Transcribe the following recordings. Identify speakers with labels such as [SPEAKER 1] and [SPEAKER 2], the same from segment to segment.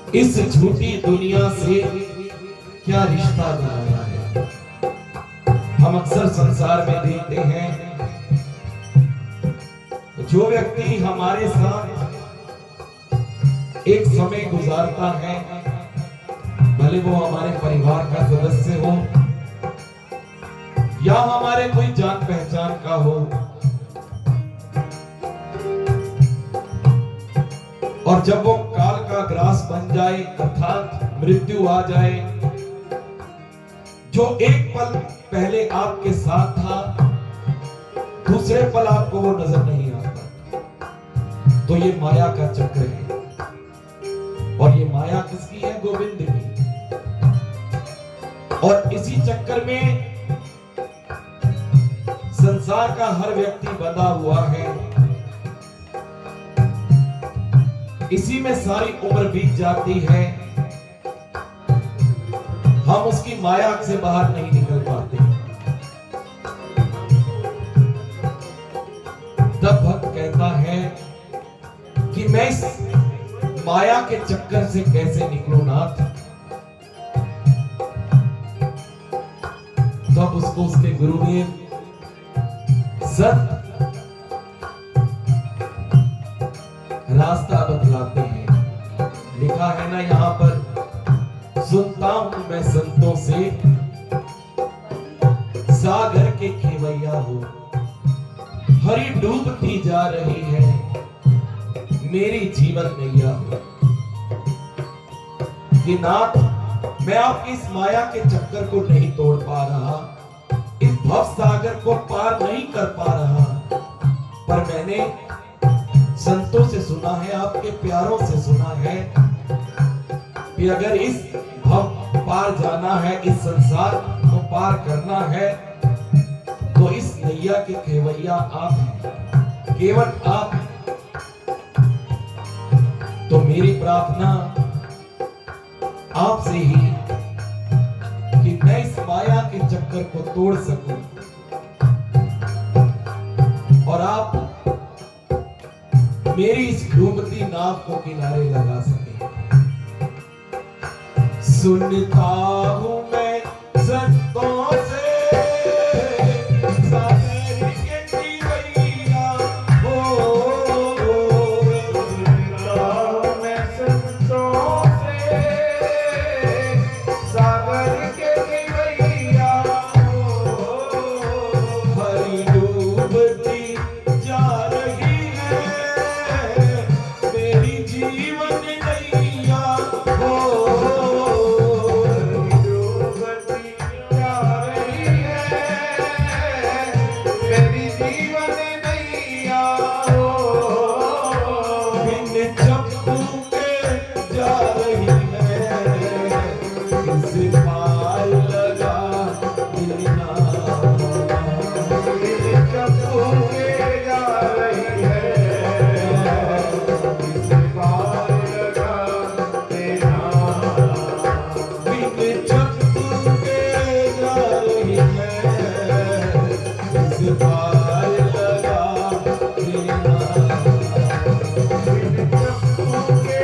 [SPEAKER 1] इस झूठी दुनिया से क्या रिश्ता बनाया है। हम अक्सर संसार में देखते हैं जो व्यक्ति हमारे साथ एक समय गुजारता है, भले वो हमारे परिवार का सदस्य हो या हमारे कोई जान पहचान का हो, और जब वो काल का ग्रास बन जाए अर्थात मृत्यु आ जाए, जो एक पल पहले आपके साथ था दूसरे पल आपको वो नजर नहीं आता, तो ये माया का चक्र है। और ये माया किसकी है? गोविंद की। और इसी चक्कर में संसार का हर व्यक्ति बंधा हुआ है, इसी में सारी उम्र बीत जाती है, हम उसकी माया से बाहर नहीं निकल पाते। तब भक्त कहता है कि मैं इस माया के चक्कर से कैसे निकलूं नाथ। तब उसको उसके गुरुदेव सत रास्ता बतलाते हैं। लिखा है ना यहाँ पर, सुनता हूं मैं संतों से सागर के खेवैया हो, हरी डूबती जा रही है मेरी जीवन नैया हो। कि नाथ मैं आपकी इस माया के चक्कर को नहीं तोड़ पा रहा, इस भव सागर को पार नहीं कर पा रहा, पर मैंने संतों से सुना है, आपके प्यारों से सुना है कि अगर इस भव पार जाना है, इस संसार को पार करना है, तो इस नैया के खेवैया आप हैं, केवल आप हैं। तो मेरी प्रार्थना आपसे ही कि मैं इस माया के चक्कर को तोड़ सकूं और आप मेरी इस डूबती नाव को किनारे लगा सके। सुनता हूं मैं संतों से सागर के खेवैया हो, सुनता हूं मैं संतों से सागर के खेवैया हो, हरी डूबती जा रही है मेरी जीवन नैया हो, हरी डूबती जा रही है मेरी जीवन नैया हो, बिन चप्पू के जा रही है किस पार लगा देना, बिन चप्पू के जा रही है किस पार लगा देना, बिन चप्पू के जा रही है किस पार लगा देना, बिन चप्पू के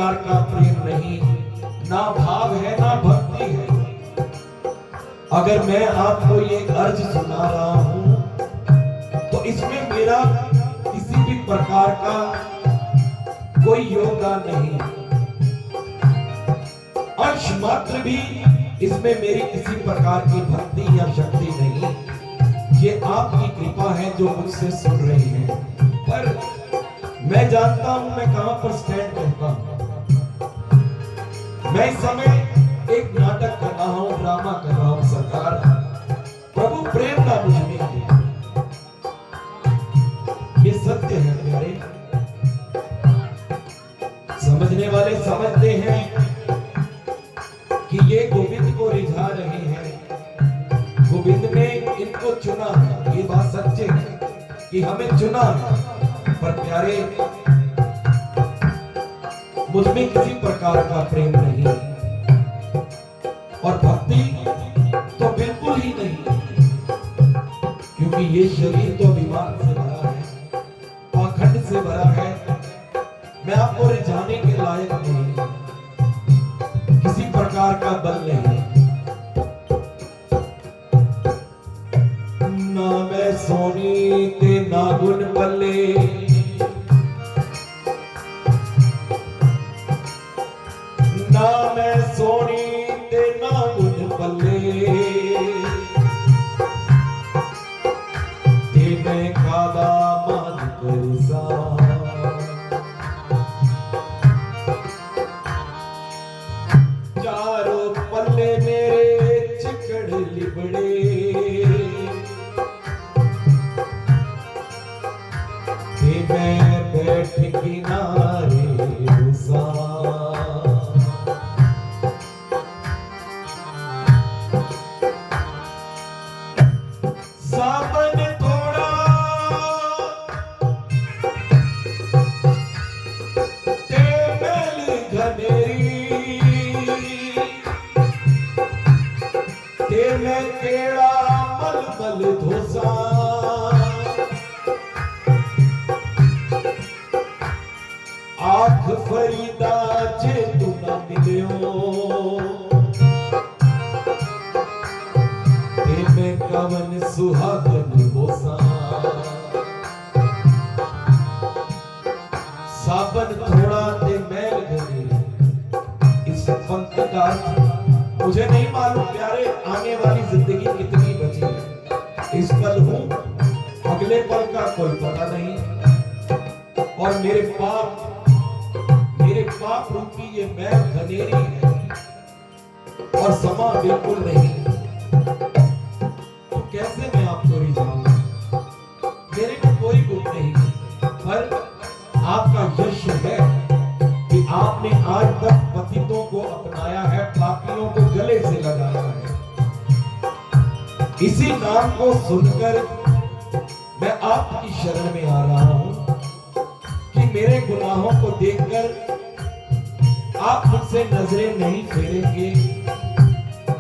[SPEAKER 1] प्रकार का प्रेम नहीं, ना भाव है ना भक्ति है। अगर मैं आपको ये अर्ज सुना रहा हूं तो इसमें मेरा किसी भी प्रकार का कोई योगदान नहीं, अंश मात्र भी इसमें मेरी किसी प्रकार की भक्ति या शक्ति नहीं। ये आपकी कृपा है जो मुझसे सुन रही है। पर मैं जानता हूं मैं कहां पर स्टैंड करता हूं। मैं इस समय एक नाटक कर रहा हूं, ड्रामा कर रहा हूं सरकार। प्रभु प्रेम का मुझ में है, ये सत्य है प्यारे। समझने वाले समझते हैं कि ये गोविंद को रिझा रहे हैं, गोविंद ने इनको चुना है। ये बात सच्ची है कि हमें चुना है। पर प्यारे, मुझ में किसी प्रकार का प्रेम नहीं और भक्ति तो बिल्कुल ही नहीं, क्योंकि ये शरीर तो बीमार से भरा है, पाखंड से भरा है। मैं आपको रिझाने के लायक नहीं, किसी प्रकार का बल नहीं। ना मैं सोनी ते नागुन पल्ले, ना मैं सोनी ते नागुन पल्ले, ते मैं खादा मान करसा। चारों पल्ले मेरे चिकड़ लिबड़े, मैं बैठ किनारे घुसा। सावन थोड़ा ते मैल घनेरी, ते मैं केड़ा मल मल धोसा। आँख फरीदा जे तू ना मिलियो, ते मैं कवन सुहागन होसा। सावन थोड़ा ते मैल घनेरी, इस पंक्ति का मुझे नहीं मालूम प्यारे आने वाली जिंदगी कितनी बची है। इस पल हूं, अगले पल का कोई पता नहीं। और मेरे पाप रूपी ये मैल घनेरी है और समा बिल्कुल नहीं। तो कैसे मैं आपको रिझाऊंगा? मेरे में कोई गुण नहीं, पर आपका यश है कि आपने आज तक पतितों को अपनाया है, पापियों को गले से लगाया है। इसी नाम को सुनकर मैं आपकी शरण में आ रहा हूं कि मेरे गुनाहों को देखकर आप मुझसे नजरें नहीं फेरेंगे,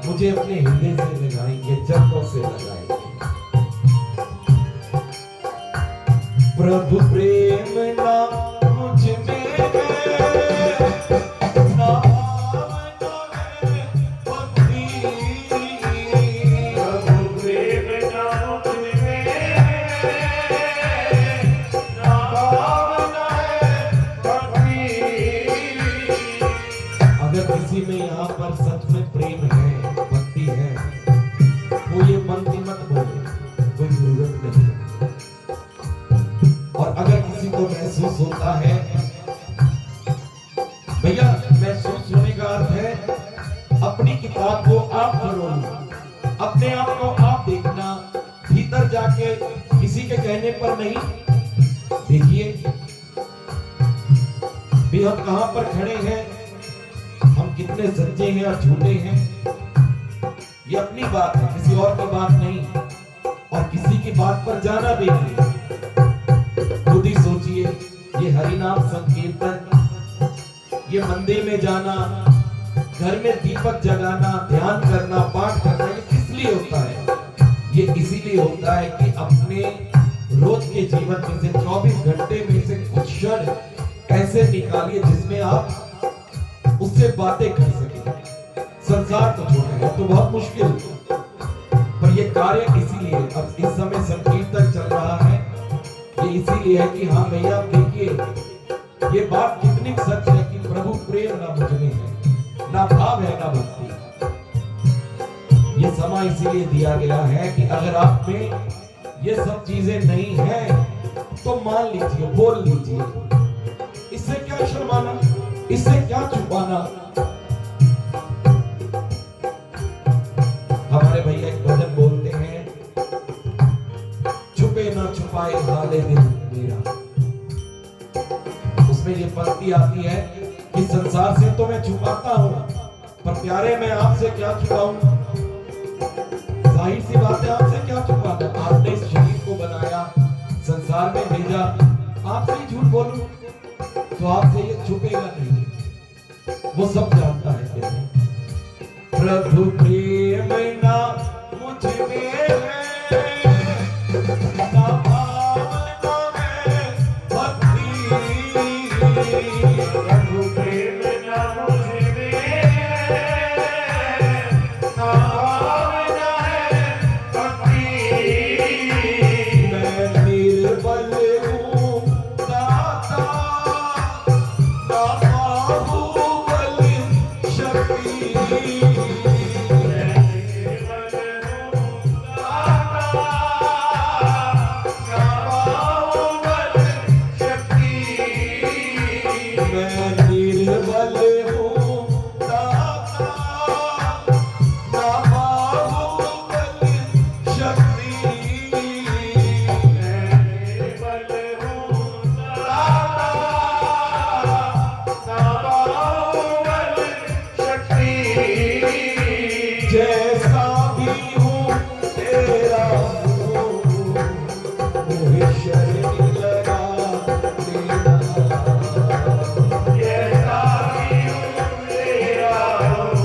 [SPEAKER 1] मुझे अपने हृदय से लगाएंगे, चरणों से लगाएंगे। प्रभु प्रेम ना मुझ में है, ना भावना है भक्ति। प्रभु प्रेम ना मुझ में है, ना भावना है भक्ति। अगर किसी में यहाँ पर सच में प्रेम है, भक्ति है, वो ये मन की मत बोले, कोई जरूरत नहीं। और अगर किसी को महसूस होता है, भैया महसूस होने का अर्थ है अपनी किताब को आप फरोलना, अपने आप को आप देखना, भीतर जाके किसी के कहने पर नहीं। देखिए भी हम कहां पर खड़े हैं, हम कितने सच्चे हैं और झूठे हैं, ये अपनी बात है, किसी और की बात नहीं, और किसी की बात पर जाना भी नहीं। खुद ही सोचिए, ये हरिनाम संकीर्तन, ये मंदिर में जाना, घर में दीपक जगाना, ध्यान करना, पाठ करना, ये किस लिए होता है? ये इसीलिए होता है कि अपने रोज के जीवन में से 24 घंटे में से कुछ क्षण ऐसे निकालिए जिसमें आप उससे बातें कर सके, संसार को छोड़ेगा तो बहुत मुश्किल। पर ये कार्य इसीलिए अब इस समय संकीर्तन चल रहा है, ये इसीलिए है कि हाँ भैया देखिए ये बात कितनी सच है कि प्रभु प्रेम ना मुझ में है, ना भाव है ना भक्ति। ये समय इसीलिए दिया गया है कि अगर आप में ये सब चीजें नहीं है तो मान लीजिए, बोल लीजिए, इससे क्या शर्माना, इससे क्या छुपाना। हमारे भैया एक भजन बोलते हैं, छुपे ना छुपाए हाले दिल मेरा। उसमें ये पंक्ति आती है कि संसार से तो मैं छुपाता हूं, पर प्यारे मैं आपसे क्या छुपाऊं। जाहिर सी बात है, आपसे क्या छुपाना। आपने इस शरीर को बनाया, संसार में भेजा, आपसे ही झूठ बोलूं तो आपसे ये छुपेगा नहीं, वो सब जानता है। कैसे प्रभु प्रेम ना मुझ में है, ना भावना है भक्ति। प्रभु प्रेम ना मुझ में है, ना भावना है भक्ति। मैं निर्बल हूँ दाता, ना बाहुबल शक्ति। जैसा भी हूँ तेरा हूँ, मोहे शरीर लगा तेरा। जैसा भी हूँ तेरा हूँ,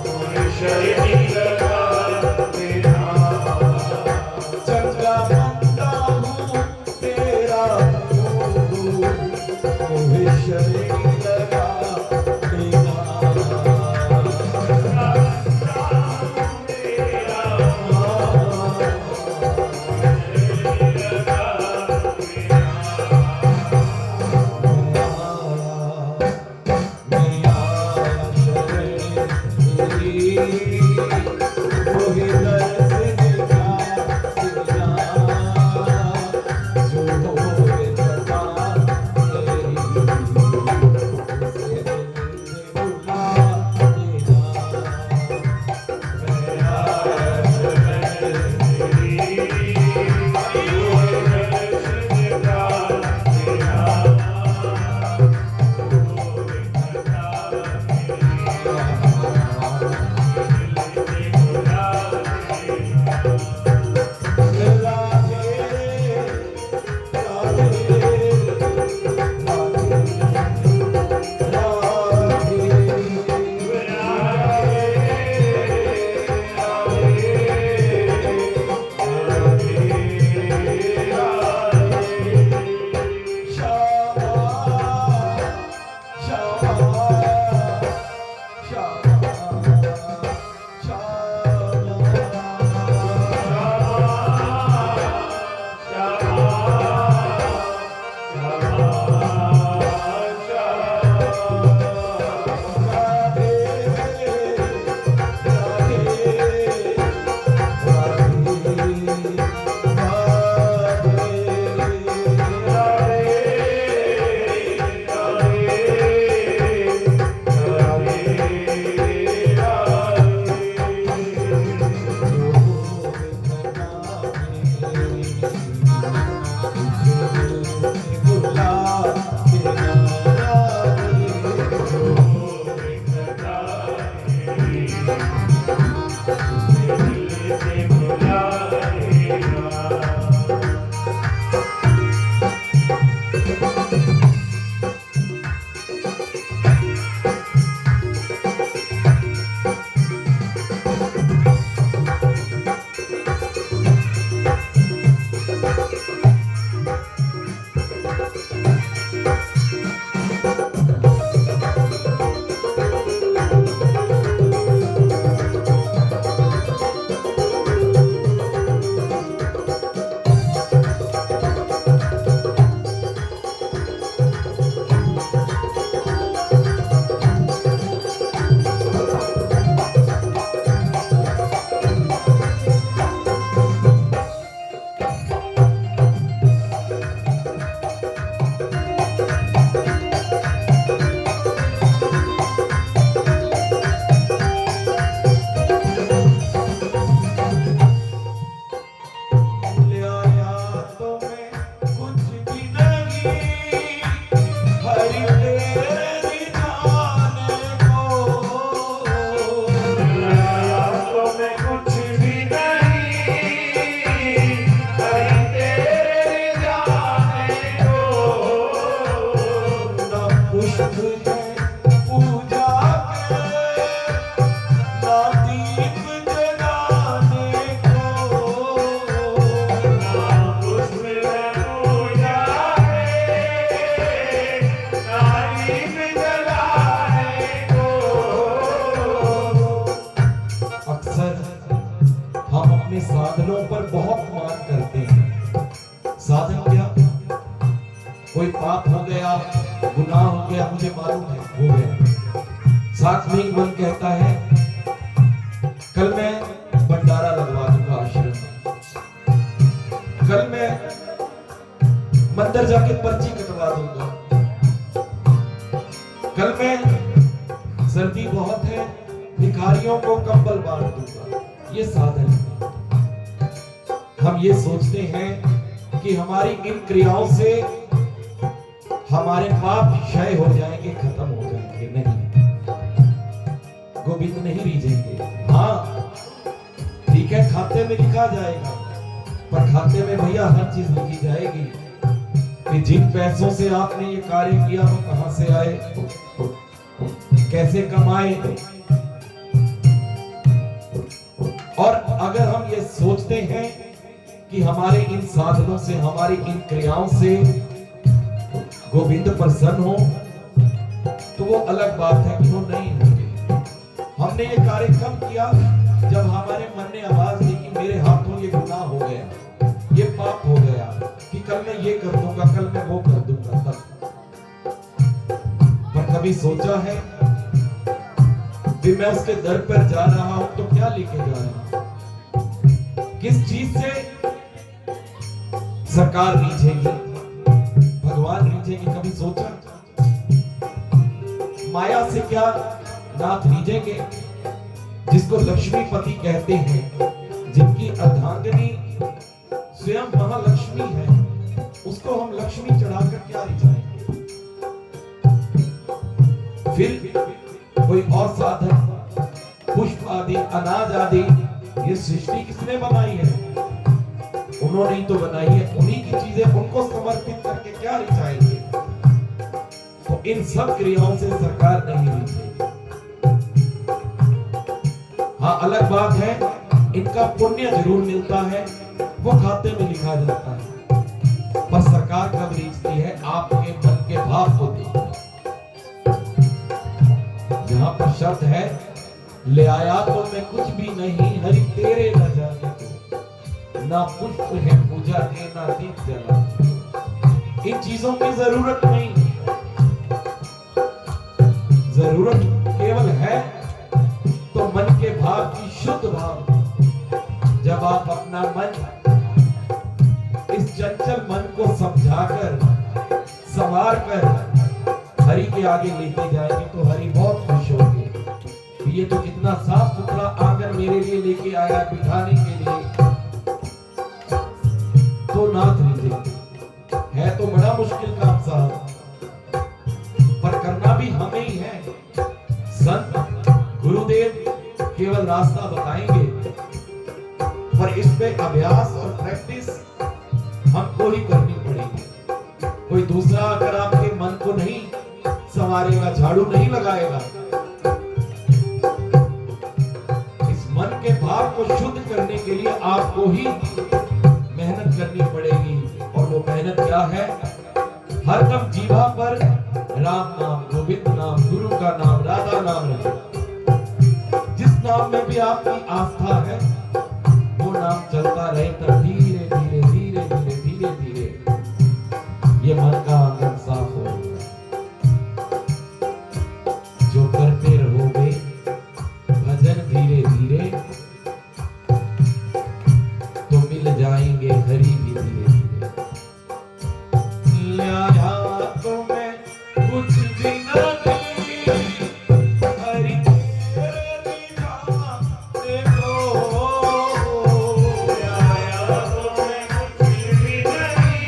[SPEAKER 1] मोहे शरीर लगा तेरा। चंगा मंदा हूँ तेरा हूँ, मोहे शरीर लगा तेरा। अपने साधनों पर बहुत मान करते हैं। साधन क्या? कोई पाप हो गया, गुनाह हो गया, मुझे मालूम है हो गया, साथ में ही मन कहता है कल मैं भंडारा लगवा दूंगा आश्रम में, कल मैं मंदिर जाके पर्ची कटवा दूंगा, कल मैं सर्दी बहुत है भिखारियों को कंबल बांट दूंगा। ये साधन है। हम ये सोचते हैं कि हमारी इन क्रियाओं से हमारे पाप क्षय हो जाएंगे, खत्म हो जाएंगे। नहीं, गोविंद नहीं रीझेंगे। हाँ ठीक है, खाते में लिखा जाएगा, पर खाते में भैया हर चीज लिखी जाएगी कि जिन पैसों से आपने ये कार्य किया वो कहां से आए, कैसे कमाए। और अगर हम ये सोचते हैं कि हमारे इन साधनों से, हमारी इन क्रियाओं से गोविंद प्रसन्न हो, तो वो अलग बात है कि वो नहीं होंगे। हमने ये कार्य कब किया? जब हमारे मन ने आवाज दी कि मेरे हाथों ये गुनाह हो गया, ये पाप हो गया, कि कल मैं ये कर दूंगा, कल मैं वो कर दूंगा। तब पर कभी सोचा है कि मैं उसके दर पर जा रहा हूं तो क्या लेके जा रहा हूं, किस चीज से सरकार रीझेगी, भगवान रीझेंगे? कभी सोचा? माया से क्या नाथ रीझेंगे? जिसको लक्ष्मीपति कहते हैं, जिनकी अर्धांगिनी स्वयं महालक्ष्मी है, उसको हम लक्ष्मी चढ़ाकर क्या रिझाएंगे? फिर कोई और साधन, पुष्प आदि, अनाज आदि, ये सृष्टि किसने बनाई है? उन्होंने ही तो बनाई है। उन्हीं की चीजें उनको समर्पित करके क्या रिझाएंगे? तो इन सब क्रियाओं से सरकार नहीं रिझेगी। हाँ अलग बात है, इनका पुण्य जरूर मिलता है, वो खाते में लिखा जाता है, पर सरकार कब रीझती है? आपके मन के भाव को देखकर। यहाँ पर शब्द है, ले आया तो मैं कुछ भी नहीं, हरि तेरे न जाने को, ना पुष्प है पूजा के, ना दीप जला। इन चीजों की जरूरत नहीं, जरूरत केवल है तो मन के भाव की शुद्ध भाव। जब आप अपना मन, इस चंचल मन को समझाकर, संवार कर हरि के आगे लेके जाएंगे तो हरि बहुत खुश होंगे। ये तो कितना साफ सुथरा आंगन मेरे लिए लेके आया बिठाने के लिए, तो नाथ लीजिए। है तो बड़ा मुश्किल काम साहब, पर करना भी हमें ही है। संत गुरुदेव केवल रास्ता बताएंगे, पर इस पे अभ्यास और प्रैक्टिस हमको ही करनी पड़ेगी। कोई दूसरा अगर आपके मन को नहीं संवारेगा, झाड़ू नहीं लगाएगा, इस मन के भाव को शुद्ध करने के लिए आपको ही मेहनत करनी पड़ेगी। और वो मेहनत क्या है? हरदम जीवा पर राम नाम, गोविंद नाम, गुरु का नाम, राधा नाम रहे। जिस नाम में भी आपकी आस्था है, वो नाम चलता रहे, तब धीरे धीरे धीरे धीरे धीरे धीरे ये मन का आंगन साफ हो। जो करते रहोगे भजन धीरे धीरे, तो मिल जाएंगे हरि भी धीरे धीरे। लाया तो मैं कुछ भी नहीं, हरि तेरे जाने को। लाया तो मैं कुछ भी नहीं,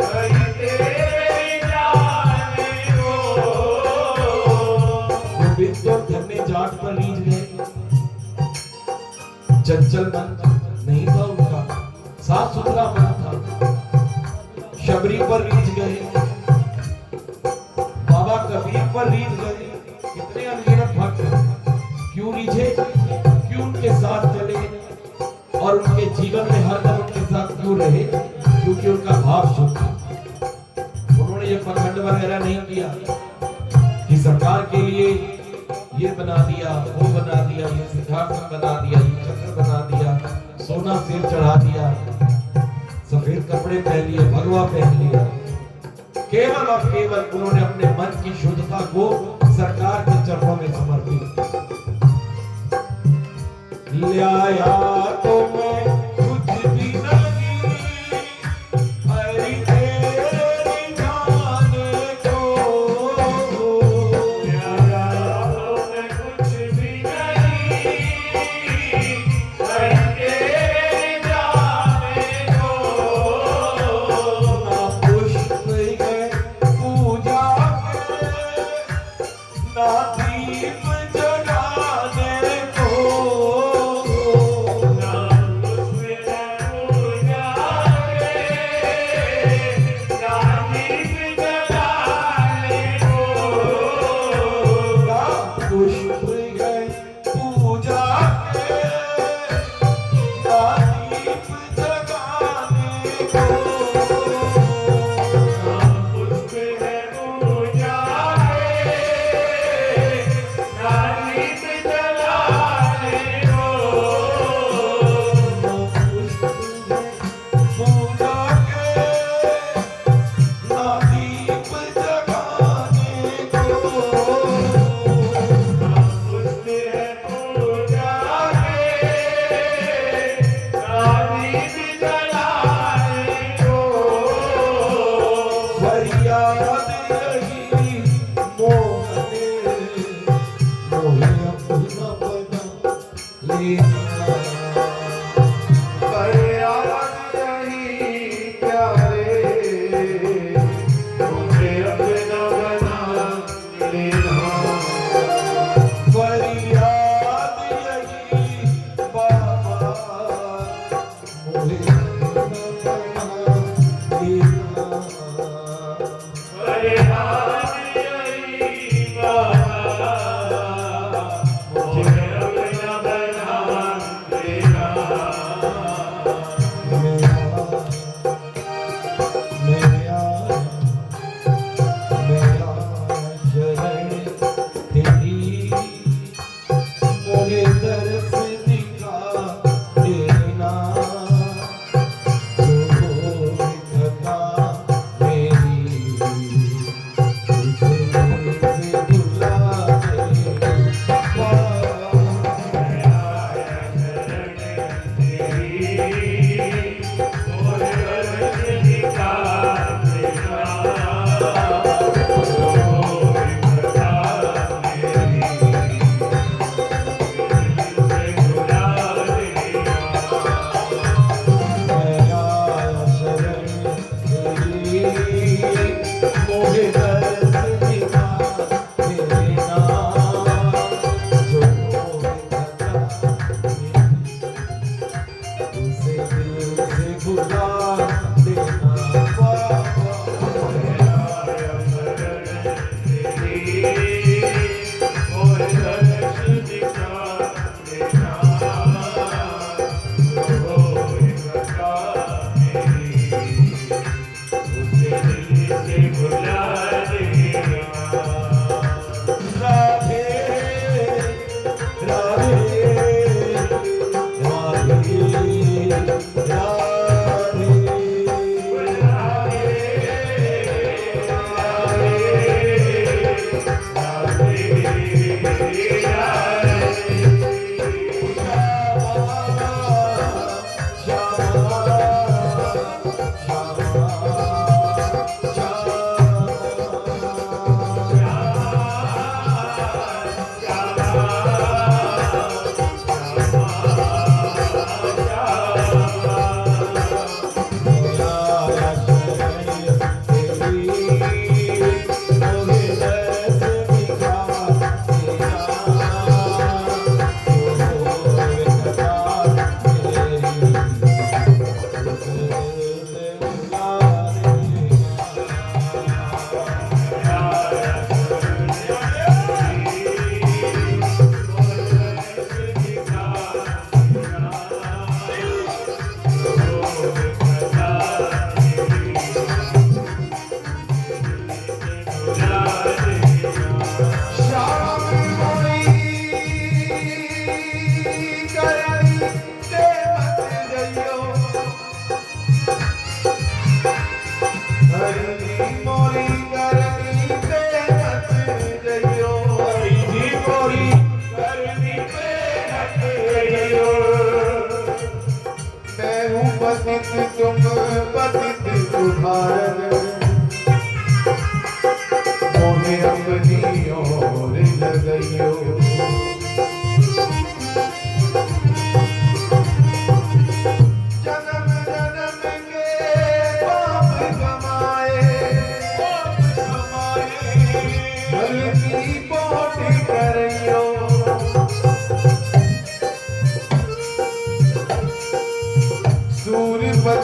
[SPEAKER 1] हरि तेरे जाने को। गोविंद तो धन्य जाट पर रीझ गए, चंचल मन नहीं था उनका, साफ सुथरा मन था। शबरी पर रीझ गए, बाबा कबीर पर रीझ गए। कितने अनगिनत भक्त क्यों रीझे, क्यों उनके साथ चले और उनके जीवन में हरदम उनके साथ क्यों रहे? क्योंकि उनका भाव शुद्ध था। उन्होंने ये पखंड वगैरह नहीं किया कि सरकार के लिए ये बना दिया, वो बना दिया, ये सिद्धार्थ बना दिया, ये चक्र बना दिया, सोना सिर चढ़ा दिया, सफेद कपड़े पहन लिए, भगवा पहन लिया। केवल और केवल उन्होंने अपने मन की शुद्धता को सरकार के चरणों में समर्पित। ले आया तो मैं कुछ भी नहीं, अरे तेरी जाने को। ले आया तो मैं कुछ भी नहीं, अरे तेरी जाने को। ना पुष्प है पूजा के, ना दीप जगाने को।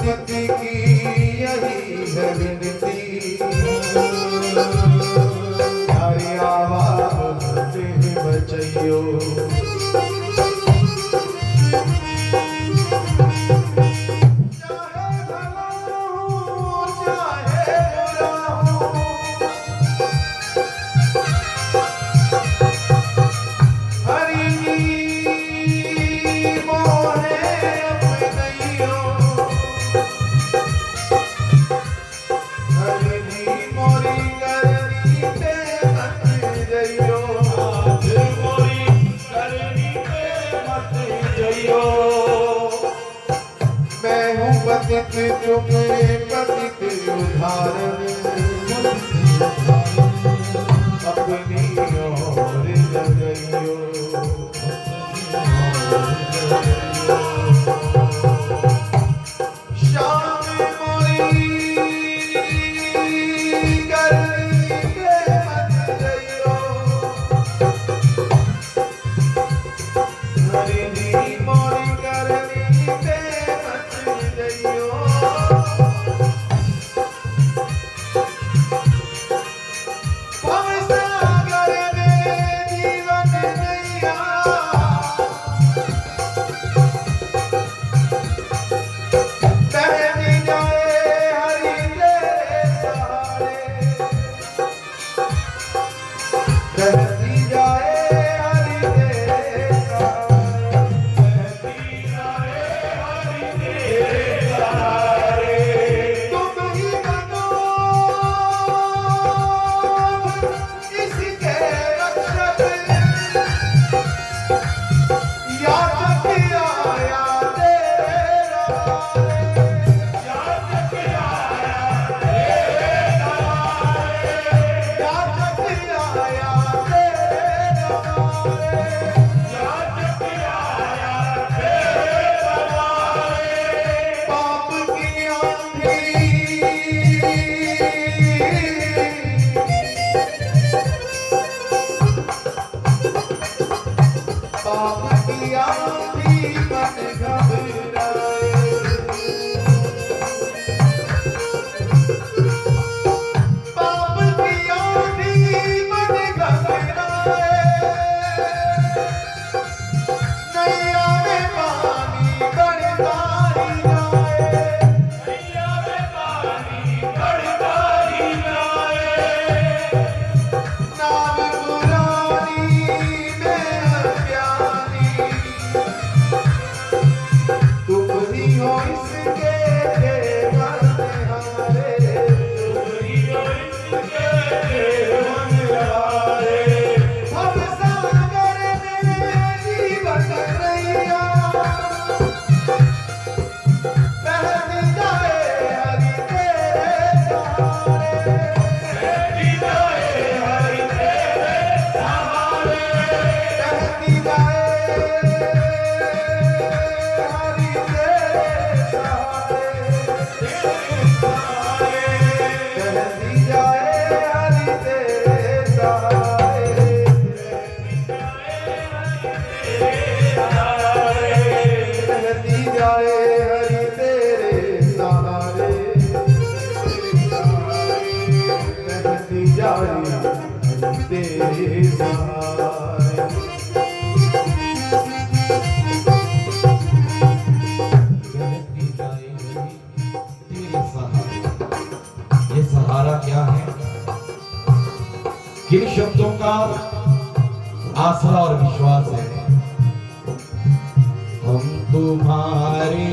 [SPEAKER 2] पतित की यही है विनती, हरि आवाज में बचैयो। चाहे भला हूँ चाहे बुरा हूँ, हरि मोहे अपनैयो, हरि मोरी करनी पे मत जइयो,
[SPEAKER 1] मोरी करनी पे मत जइयो।
[SPEAKER 2] मैं हूँ पतित तुम पतित उद्धारण, अपनी ओर जइयो। श्याम मोरी करनी पे मत जइयो, हरि मोरी करनी पे मत जइयो। भवसागर में जीवन नैया, बहती जाए हरि तेरे सहारे, बहती जाए हरि तेरे सहारे,
[SPEAKER 1] बहती जाए हरि तेरे सहारे।
[SPEAKER 2] तुम ही बनो इसके रक्षक, याचक आया तेरे द्वारे,
[SPEAKER 1] याचक आया तेरे द्वारे,
[SPEAKER 2] याचक आया तेरे द्वारे।
[SPEAKER 1] याचक आया तेरे द्वारे।
[SPEAKER 2] पाप की आंधी, पाप की आंधी मन घबराए, पाप की आंधी मन घबराए, नैया में पानी बढ़ता ही जाए,
[SPEAKER 1] नैया में पानी बढ़ता ही जाए।
[SPEAKER 2] नाव पुरानी में अज्ञानी, तुम ही हो इसके बनहारे, भवसागर में जीवन नैया, बहती जाए हरि तेरे सहारे,
[SPEAKER 1] बहती जाए हरि तेरे सहारे।
[SPEAKER 2] बहती जाए हरि तेरे सहारे, बहती जाए हरि तेरे सहारे, बहती जाए हरि तेरे सहारे, बहती जाए हरि तेरे सहारे।
[SPEAKER 1] बहती जाए हरि तेरे सहारे। ये सहारा क्या है? किन शब्दों का आसरा और विश्वास है? हम तुम्हारे